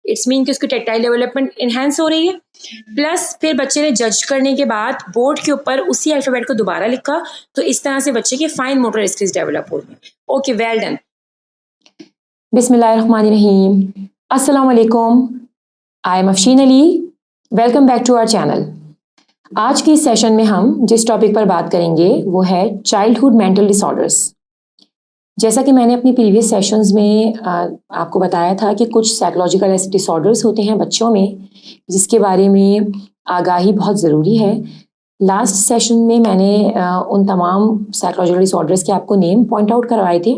It's mean कि उसकी tactile development enhance हो रही है। प्लस फिर बच्चे ने जज करने के बाद बोर्ड के ऊपर उसी अल्फ़ाबेट को दोबारा लिखा, तो इस तरह से बच्चे की फाइन मोटर स्किल्स डेवलप हो रही हैं। Okay, well done. बिस्मिल्लाहिर्रहमानिर्रहीम। अस्सलाम वालेकुम। I am Afsheen Ali. Welcome back to our channel. आज के इस सेशन में हम जिस टॉपिक पर बात करेंगे वो है चाइल्डहुड मेंटल डिसऑर्डर्स। जैसा कि मैंने अपनी प्रीवियस सेशंस में आपको बताया था कि कुछ साइकोलॉजिकल ऐसे डिसऑर्डर्स होते हैं बच्चों में जिसके बारे में आगाही बहुत ज़रूरी है। लास्ट सेशन में मैंने उन तमाम साइकोलॉजिकल डिसऑर्डर्स के आपको नेम पॉइंट आउट करवाए थे।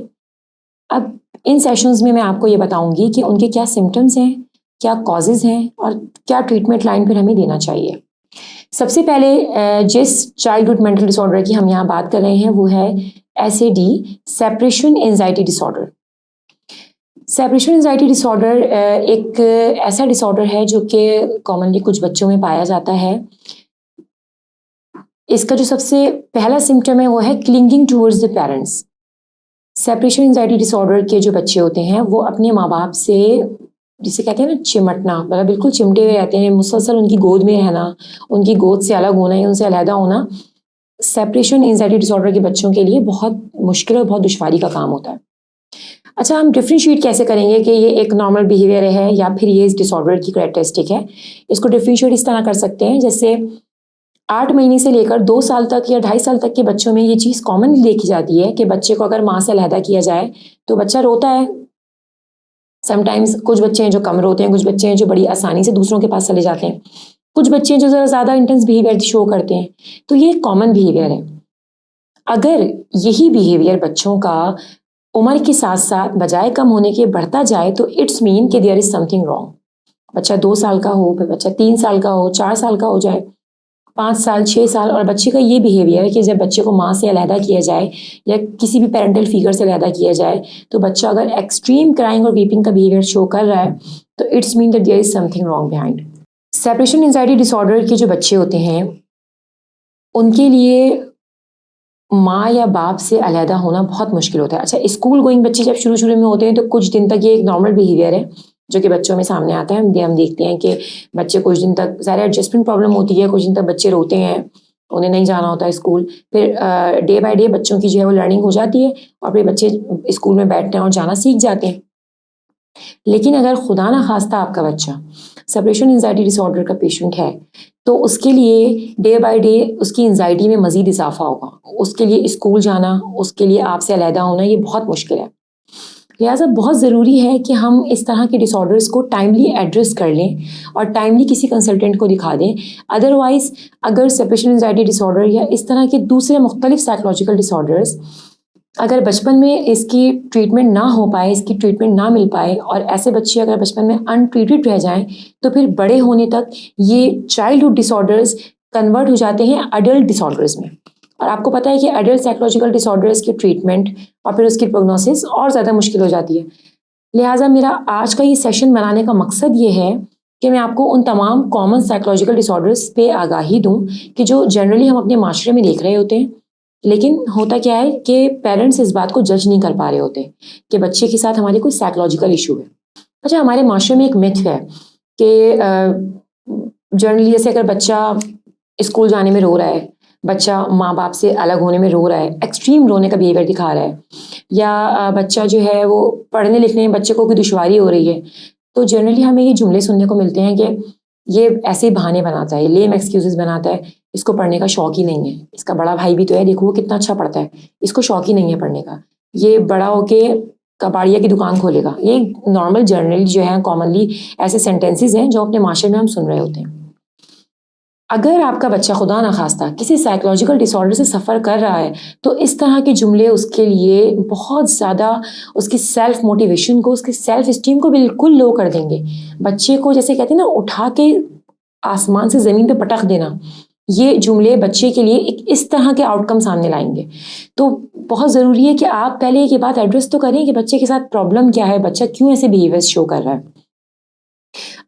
अब इन सेशंस में मैं आपको ये बताऊंगी कि उनके क्या सिम्टम्स हैं, क्या कॉजेज़ हैं और क्या ट्रीटमेंट लाइन पर हमें देना चाहिए। सबसे पहले जिस चाइल्डहुड मेंटल डिसऑर्डर की हम यहाँ बात कर रहे हैं वो है SAD, separation anxiety disorder. Separation anxiety disorder एक ऐसा डिसऑर्डर है जो कि कॉमनली कुछ बच्चों में पाया जाता है। इसका जो सबसे पहला सिम्टम है वो है clinging towards the parents. Separation anxiety disorder के जो बच्चे होते हैं वो अपने माँ बाप से, जिसे कहते हैं ना चिमटना, मतलब बिल्कुल चिमटे हुए रहते हैं, मुसलसल उनकी गोद में रहना, उनकी गोद से अलग होना या उनसे अलहदा होना सेपरेशन एंजाइटी डिसऑर्डर के बच्चों के लिए बहुत मुश्किल और बहुत दुश्वारी का काम होता है। अच्छा, हम डिफ्रेंशिएट कैसे करेंगे कि ये एक नॉर्मल बिहेवियर है या फिर ये इस डिसऑर्डर की कैरेक्टरिस्टिक है। इसको डिफ्रेंशिएट इस तरह कर सकते हैं जैसे 8 महीने से लेकर 2 साल तक या 2.5 साल तक के बच्चों में ये चीज़ कॉमनली देखी जाती है कि बच्चे को अगर माँ से अलहदा किया जाए तो बच्चा रोता है। समटाइम्स कुछ बच्चे हैं जो कम रोते हैं, कुछ बच्चे हैं जो बड़ी आसानी से दूसरों के पास चले जाते हैं, कुछ बच्चे हैं जो ज़रा ज़्यादा इंटेंस बिहेवियर शो करते हैं। तो ये कॉमन बिहेवियर है। अगर यही बिहेवियर बच्चों का उम्र के साथ साथ बजाय कम होने के बढ़ता जाए तो इट्स मीन कि देयर इज़ समथिंग रॉन्ग। बच्चा 2 साल का हो, फिर बच्चा 3 साल का हो, 4 साल का हो जाए, 5 साल, 6 साल, और बच्चे का ये बिहेवियर है कि जब बच्चे को माँ से अलहदा किया जाए या किसी भी पेरेंटल फिगर से अलहदा किया जाए तो बच्चा अगर एक्सट्रीम क्राइंग और वीपिंग का बिहेवियर शो कर रहा है तो it's mean that there is something wrong behind. Separation anxiety disorder के जो बच्चे होते हैं उनके लिए माँ या बाप से अलहदा होना बहुत मुश्किल होता है। अच्छा, स्कूल गोइंग बच्चे जब शुरू शुरू में होते हैं तो कुछ दिन तक ये एक नॉर्मल बिहेवियर है जो कि बच्चों में सामने आता है। हम देखते हैं कि बच्चे कुछ दिन तक, सारे एडजस्टमेंट प्रॉब्लम होती है, कुछ दिन तक बच्चे रोते हैं, उन्हें नहीं जाना होता है स्कूल। फिर डे बाय डे बच्चों की जो है वो लर्निंग हो जाती है और फिर बच्चे स्कूल में बैठते हैं और जाना सीख जाते हैं। लेकिन अगर खुदा ना खास्ता आपका बच्चा सेपरेशन एंजाइटी डिसऑर्डर का पेशेंट है तो उसके लिए डे बाय डे उसकी एंजाइटी में मज़ीद इजाफा होगा। उसके लिए स्कूल जाना, उसके लिए आपसे अलहदा होना ये बहुत मुश्किल है। लिहाजा बहुत ज़रूरी है कि हम इस तरह के डिसऑर्डर्स को टाइमली एड्रेस कर लें और टाइमली किसी कंसल्टेंट को दिखा दें। अदरवाइज़ अगर सेपरेशन एंजाइटी डिसऑर्डर या इस तरह के दूसरे मुख्तलिफ साइकोलॉजिकल डिसऑर्डर्स अगर बचपन में इसकी ट्रीटमेंट ना हो पाए, इसकी ट्रीटमेंट ना मिल पाए और ऐसे बच्चे अगर बचपन में अनट्रीटेड रह जाएं तो फिर बड़े होने तक ये चाइल्डहुड डिसऑर्डर्स कन्वर्ट हो जाते हैं अडल्ट डिसऑर्डर्स में। और आपको पता है कि अडल्ट साइकोलॉजिकल डिसऑर्डर्स की ट्रीटमेंट और फिर उसकी प्रोग्नोसिस और ज़्यादा मुश्किल हो जाती है। लिहाजा मेरा आज का ये सेशन बनाने का मकसद ये है कि मैं आपको उन तमाम कॉमन साइकोलॉजिकल डिसऑर्डर्स पे आगाही दूँ कि जो जनरली हम अपने माशरे में देख रहे होते हैं, लेकिन होता क्या है कि पेरेंट्स इस बात को जज नहीं कर पा रहे होते कि बच्चे के साथ हमारे कोई साइकोलॉजिकल इशू है। अच्छा, हमारे माशरे में एक मिथ है कि जनरली जैसे अगर बच्चा स्कूल जाने में रो रहा है, बच्चा माँ बाप से अलग होने में रो रहा है, एक्सट्रीम रोने का बिहेवियर दिखा रहा है, या बच्चा जो है वो पढ़ने लिखने में बच्चे को कोई दुश्वारी हो रही है, तो जनरली हमें ये जुमले सुनने को मिलते हैं कि ये ऐसे ही बहाने बनाता है, लेम एक्सक्यूजेस बनाता है, इसको पढ़ने का शौक ही नहीं है। इसका बड़ा भाई भी तो है, देखो वो कितना अच्छा पढ़ता है, इसको शौक ही नहीं है पढ़ने का, ये बड़ा होके कबाड़िया की दुकान खोलेगा। ये नॉर्मल जनरली जो है कॉमनली ऐसे सेंटेंसेस हैं जो अपने माशरे में हम सुन रहे होते हैं। अगर आपका बच्चा खुदा ना खास्ता किसी साइकोलॉजिकल डिसऑर्डर से सफ़र कर रहा है तो इस तरह के जुमले उसके लिए बहुत ज़्यादा उसकी सेल्फ मोटिवेशन को, उसकी सेल्फ इस्टीम को बिल्कुल लो कर देंगे। बच्चे को जैसे कहते हैं ना उठा के आसमान से ज़मीन पे पटक देना, ये जुमले बच्चे के लिए एक इस तरह के आउटकम सामने लाएंगे। तो बहुत ज़रूरी है कि आप पहले ये बात एड्रेस तो करें कि बच्चे के साथ प्रॉब्लम क्या है, बच्चा क्यों ऐसे बिहेवियर्स शो कर रहा है।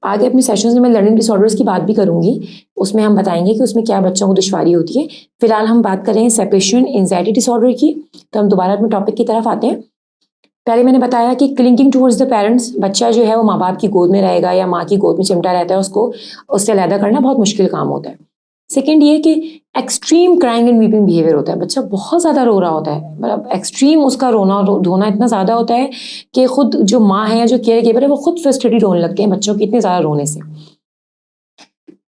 आगे अपने सेशंस में मैं लर्निंग डिसऑर्डर्स की बात भी करूंगी, उसमें हम बताएंगे कि उसमें क्या बच्चों को दुश्वारी होती है। फिलहाल हम बात कर रहे हैं सेपरेशन एंजाइटी डिसऑर्डर की, तो हम दोबारा अपने टॉपिक की तरफ आते हैं। पहले मैंने बताया कि क्लिंगिंग टूवर्ड्स द पेरेंट्स, बच्चा जो है वो माँ बाप की गोद में रहेगा या माँ की गोद में चिमटा रहता है, उसको उससे अलहदा करना बहुत मुश्किल काम होता है। सेकेंड ये कि extreme crying and weeping behaviour होता है, बच्चा बहुत ज़्यादा रो रहा होता है, मतलब एक्सट्रीम उसका रोना धोना इतना ज़्यादा होता है कि खुद जो माँ है या जो केयर गिवर है वो खुद फ्रस्ट्रेटेड होने लगते हैं बच्चों के इतने ज़्यादा रोने से।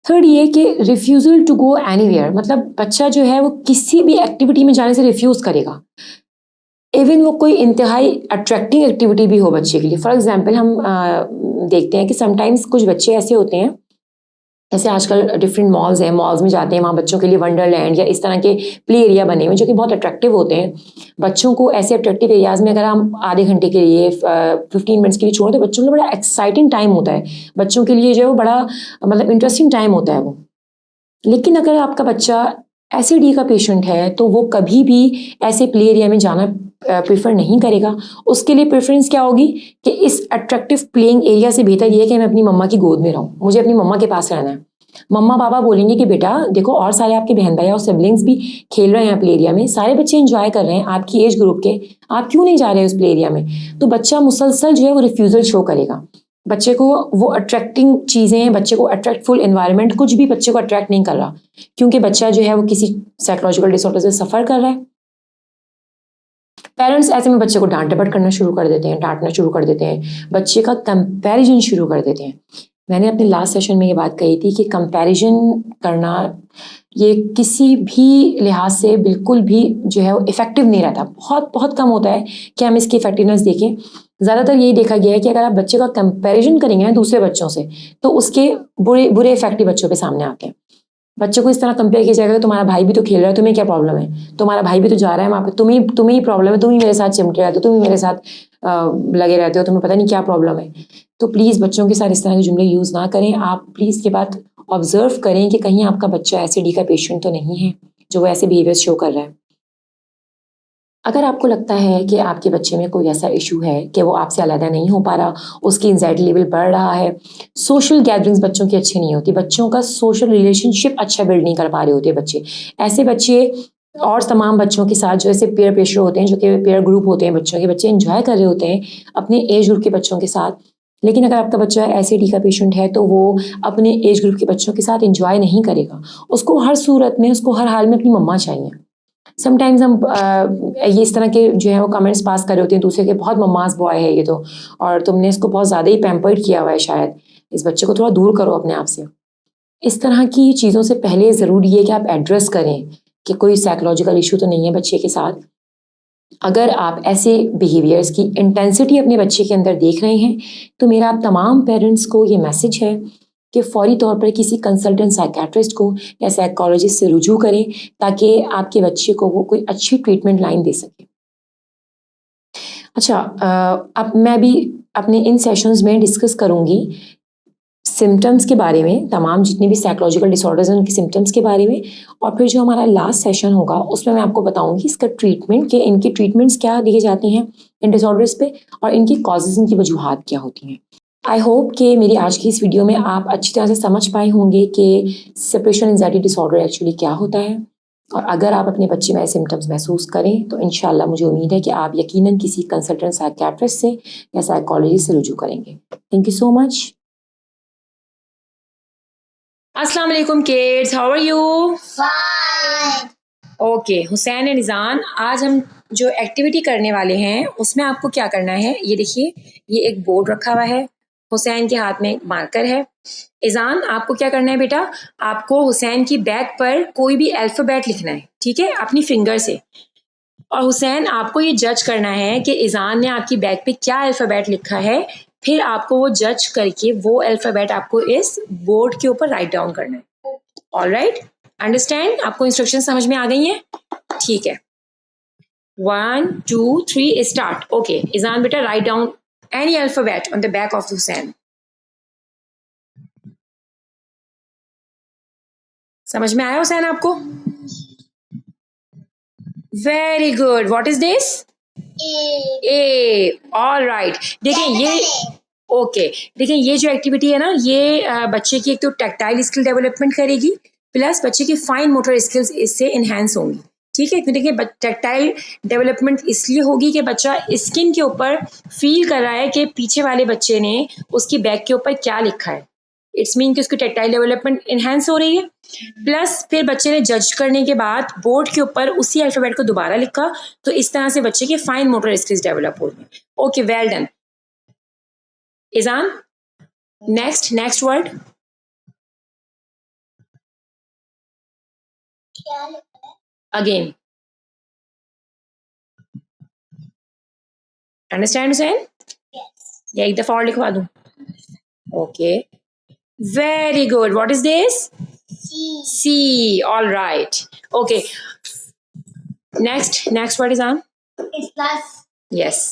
थर्ड ये कि रिफ्यूज़ल टू गो एनीवेयर, मतलब बच्चा जो है वो किसी भी एक्टिविटी में जाने से रिफ्यूज़ करेगा, इवन वो कोई इंतहाई अट्रैक्टिंग एक्टिविटी भी हो बच्चे के लिए। फॉर एग्जांपल हम देखते हैं कि समटाइम्स कुछ बच्चे ऐसे होते हैं, जैसे आजकल डिफरेंट मॉल्स हैं, मॉल्स में जाते हैं, वहाँ बच्चों के लिए वंडरलैंड या इस तरह के प्ले एरिया बने हुए जो कि बहुत अट्रैक्टिव होते हैं। बच्चों को ऐसे अट्रैक्टिव एरियाज़ में अगर हम आधे घंटे के लिए 15 मिनट्स के लिए छोड़ें तो बच्चों के लिए बड़ा एक्साइटिंग टाइम होता है, बच्चों के लिए जो है वो बड़ा मतलब इंटरेस्टिंग टाइम होता है वो। लेकिन अगर आपका बच्चा एसिडी का पेशेंट है तो वो कभी भी ऐसे प्ले एरिया में जाना प्रेफर नहीं करेगा। उसके लिए प्रेफरेंस क्या होगी कि इस अट्रैक्टिव प्लेइंग एरिया से बेहतर ये है कि मैं अपनी मम्मा की गोद में रहूं, मुझे अपनी मम्मा के पास रहना है। मम्मा पापा बोलेंगे कि बेटा देखो और सारे आपके बहन भाई और सिबलिंग्स भी खेल रहे हैं प्ले एरिया में, सारे बच्चे इंजॉय कर रहे हैं आपकी एज ग्रुप के, आप क्यों नहीं जा रहे उस प्ले एरिया में? तो बच्चा मुसलसल जो है वो रिफ्यूज़ल शो करेगा। बच्चे को वो अट्रैक्टिंग चीज़ें, बच्चे को अट्रैक्टफुल एनवायरनमेंट कुछ भी बच्चे को अट्रैक्ट नहीं कर रहा, क्योंकि बच्चा जो है वो किसी साइकोलॉजिकल डिसऑर्डर से सफ़र कर रहा है। पेरेंट्स ऐसे में बच्चे को डांट डपट करना शुरू कर देते हैं, डांटना शुरू कर देते हैं, बच्चे का कंपैरिजन शुरू कर देते हैं। मैंने अपने लास्ट सेशन में ये बात कही थी कि कंपैरिजन करना ये किसी भी लिहाज से बिल्कुल भी जो है वो इफ़ेक्टिव नहीं रहता, बहुत बहुत कम होता है कि हम इसकी इफेक्टिवनेस देखें। ज़्यादातर यही देखा गया है कि अगर आप बच्चे का कंपैरिजन करेंगे ना दूसरे बच्चों से तो उसके बुरे बुरे इफेक्ट बच्चों पे सामने आते हैं। बच्चों को इस तरह कंपेयर किया जाएगा, तुम्हारा भाई भी तो खेल रहा है, तुम्हें क्या प्रॉब्लम है? तुम्हारा भाई भी तो जा रहा है वहाँ पे, तुम्हें ही प्रॉब्लम है, तुम ही मेरे साथ चिमटे रहते हो, तुम ही मेरे साथ लगे रहते हो, तुम्हें पता नहीं क्या प्रॉब्लम है। तो प्लीज़ बच्चों के साथ इस तरह के जुमले यूज़ ना करें। आप प्लीज़ के बाद ऑब्जर्व करें कि कहीं आपका बच्चा एसिडी का पेशेंट तो नहीं है जो वो ऐसे बिहेवियर शो कर रहा है। अगर आपको लगता है कि आपके बच्चे में कोई ऐसा इशू है कि वो आपसे अलग नहीं हो पा रहा, उसकी एंजाइटी लेवल बढ़ रहा है, सोशल गैदरिंग्स बच्चों की अच्छी नहीं होती, बच्चों का सोशल रिलेशनशिप अच्छा बिल्ड नहीं कर पा रहे होते बच्चे, ऐसे बच्चे और तमाम बच्चों के साथ जो ऐसे पेयर प्रेशर होते हैं, जो कि पेयर ग्रुप होते हैं बच्चों के, बच्चे इंजॉय कर रहे होते हैं अपने एज ग्रुप के बच्चों के साथ, लेकिन अगर आपका बच्चा एसिडी का पेशेंट है तो वो अपने एज ग्रुप के बच्चों के साथ इंजॉय नहीं करेगा। उसको हर सूरत में, उसको हर हाल में अपनी मम्मा चाहिए। समटाइम्स हम ये इस तरह के जो है वो कमेंट्स पास कर रहे होते हैं दूसरे के, बहुत मम्मास बॉय है ये तो, और तुमने इसको बहुत ज़्यादा ही पैम्पर्ड किया हुआ है, शायद इस बच्चे को थोड़ा दूर करो अपने आप से। इस तरह की चीज़ों से पहले ज़रूरी है कि आप एड्रेस करें कि कोई साइकोलॉजिकल इशू तो नहीं है बच्चे के साथ। अगर आप ऐसे बिहेवियर्स की इंटेंसिटी अपने बच्चे के अंदर देख रहे हैं तो मेरा आप तमाम पेरेंट्स को ये मैसेज है कि फौरी तौर पर किसी कंसल्टेंट साइकेट्रिस्ट को या साइकोलॉजिस्ट से रुजू करें ताकि आपके बच्चे को वो कोई अच्छी ट्रीटमेंट लाइन दे सके। अच्छा, अब मैं भी अपने इन सेशंस में डिस्कस करूंगी सिम्टम्स के बारे में, तमाम जितने भी साइकोलॉजिकल डिसऑर्डर्स हैं उनके सिम्टम्स के बारे में, और फिर जो हमारा लास्ट सेशन होगा उसमें मैं आपको बताऊंगी इसका ट्रीटमेंट, कि इनकी ट्रीटमेंट्स क्या दी जाती हैं इन डिसऑर्डर्स पे और इनकी कॉजेज़, इनकी वजूहात क्या होती हैं। आई होप कि मेरी आज की इस वीडियो में आप अच्छी तरह से समझ पाए होंगे कि सेपरेशन एंजाइटी डिसऑर्डर एक्चुअली क्या होता है, और अगर आप अपने बच्चे में ऐसे सिम्टम्स महसूस करें तो इंशाल्लाह मुझे उम्मीद है कि आप यकीनन किसी कंसल्टेंट साइकियाट्रिस्ट से या साइकोलॉजिस्ट से रुजू करेंगे। Thank you so much. अस्सलाम वालेकुम kids, how are you? Fine. Okay Hussain and Izaan, आज हम जो एक्टिविटी करने वाले हैं उसमें आपको क्या करना है, ये देखिए, ये एक बोर्ड रखा हुआ है, हुसैन के हाथ में एक मार्कर है। इज़ान, आपको क्या करना है बेटा, आपको हुसैन की बैक पर कोई भी अल्फ़ाबेट लिखना है, ठीक है, अपनी फिंगर से। और हुसैन, आपको ये जज करना है कि इज़ान ने आपकी बैक पे क्या अल्फ़ाबेट लिखा है, फिर आपको वो जज करके वो अल्फ़ाबेट आपको इस बोर्ड के ऊपर राइट डाउन करना है। Alright, understand? आपको इंस्ट्रक्शन समझ में आ गई हैं? ठीक है, 1 2 3 स्टार्ट। ओके इज़ान बेटा, write down any alphabet on the back of Hussain. समझ में आया हुसैन आपको? Very good, what is this? A. All right, देखिए ये ओके, देखिए ये जो एक्टिविटी है ना, ये बच्चे की एक तो टैक्टाइल स्किल डेवलपमेंट करेगी, प्लस बच्चे की फाइन मोटर स्किल्स इससे इन्हेंस होंगी, ठीक है, क्योंकि टैक्टाइल डेवलपमेंट इसलिए होगी कि बच्चा स्किन के ऊपर फील कर रहा है कि पीछे वाले बच्चे ने उसकी बैग के ऊपर क्या लिखा है। इट्स मीन कि उसकी टैक्टाइल डेवलपमेंट इन्हेंस हो रही है। प्लस फिर बच्चे ने जज करने के बाद बोर्ड के ऊपर उसी अल्फाबेट को दोबारा लिखा, तो इस तरह से बच्चे की फाइन मोटर स्किल्स डेवलप हो रही है। Okay, well done Izaan. Next word. क्या लिखा है? Again, understand Hussain? Yes. या एक दफा और लिखवा दूं? Okay, very good. What is this? C. C. All right. Okay. Next word is on. It's plus. Yes.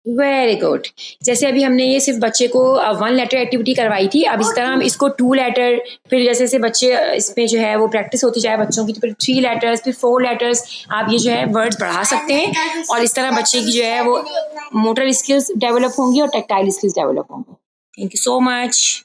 Very good. जैसे अभी हमने ये सिर्फ बच्चे को 1 लेटर एक्टिविटी करवाई थी, अब इस तरह हम इसको 2 लेटर, फिर जैसे जैसे बच्चे इसमें जो है वो प्रैक्टिस होती जाए बच्चों की, तो फिर 3 लेटर्स, फिर 4 लेटर्स, आप ये जो है वर्ड्स बढ़ा सकते हैं और इस तरह बच्चे की जो है वो मोटर स्किल्स डेवलप होंगी और टैक्टाइल स्किल्स डेवलप होंगी। Thank you so much.